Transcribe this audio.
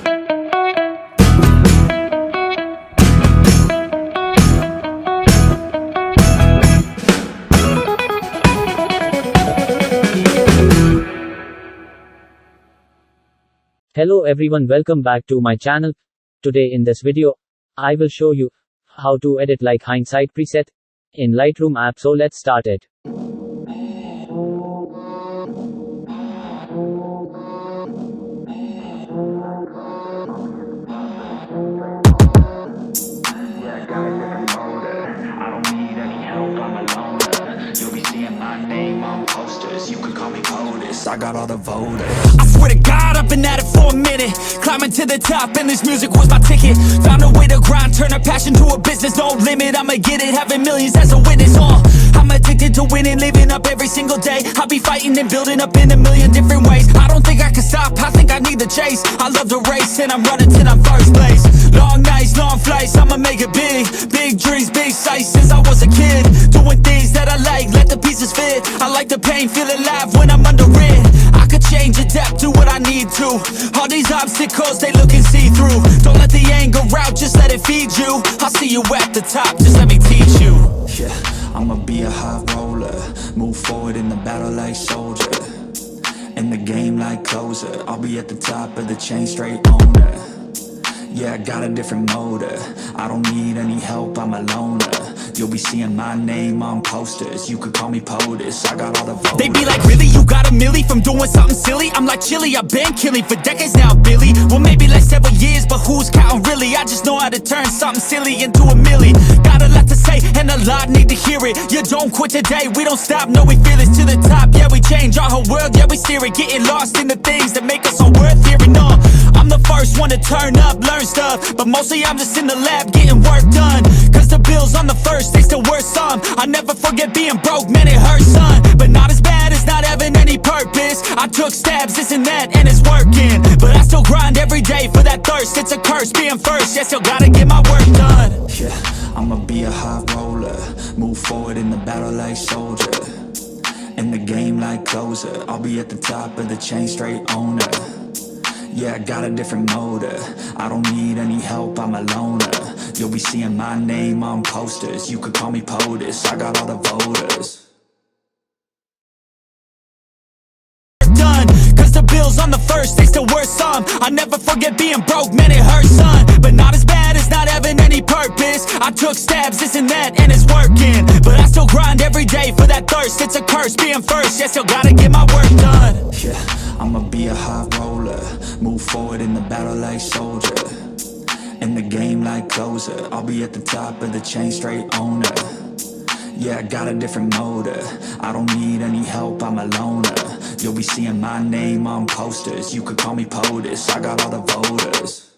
Hello everyone, welcome back to my channel. Today in this video, I will show you how to edit like Hindsight preset in Lightroom app. So let's start it. I got all the voters. I swear to God, I've been at it for a minute, climbing to the top, and this music was my ticket. Found a way to grind, turn a passion to a business. No limit, I'ma get it, having millions as a witness. I'm addicted to winning, living up every single day. I'll be fighting and building up in a million different ways. I don't think I can stop, I think I need the chase. I love to race, and I'm running till I'm first place. Long nights, long flights, I'ma make it big. Big dreams, big sights since I was a kid. Doing things that I like, let the pieces fit. I like the pain, feel alive when I'm under it. I could change, adapt, do what I need to. All these obstacles, they looking see-through. Don't let the anger out, just let it feed you. I'll see you at the top, just let me teach you. Yeah, I'ma be a high roller, move forward in the battle like soldier, in the game like closer. I'll be at the top of the chain, straight owner. Yeah, I got a different motor, I don't need any help, I'm a loner. You'll be seeing my name on posters, you could call me POTUS, I got all the voters. They be like, really, you got a milli from doing something silly? I'm like, chilly, I've been killing for decades now, Billy. Well, maybe like several years, but who's counting really? I just know how to turn something silly into a milli. Got a lot to say, and a lot need to hear it. You don't quit today, we don't stop, no, we feel it to the top. Yeah, we change our whole world, yeah, we steer it. Getting lost in the things that make us all worth hearing. I'm the first one to turn up, learn stuff, but mostly I'm just in the lab getting work done. Cause the bills on the first, they still worth some. I never forget being broke, man, it hurts, son. But not as bad as not having any purpose. I took stabs, this and that, and it's working. But I still grind every day for that thirst. It's a curse being first, yeah, still gotta get my work done. Yeah, I'ma be a high roller, move forward in the battle like soldier, in the game like closer. I'll be at the top of the chain, straight owner. Yeah, I got a different motor, I don't need any help, I'm a loner. You'll be seeing my name on posters, you could call me POTUS, I got all the voters. Done, cause the bills on the first, they still worth some. I never forget being broke, man, it hurts, son. But not as bad as not having any purpose. I took stabs, this and that, and it's working. But I still grind every day for that thirst. It's a curse being first, yeah, still gotta get my work done. Yeah, I'ma be a high roller, move forward in the battle like soldier, in the game like closer. I'll be at the top of the chain, straight owner. Yeah, I got a different motor, I don't need any help, I'm a loner. You'll be seeing my name on posters, you could call me POTUS, I got all the voters.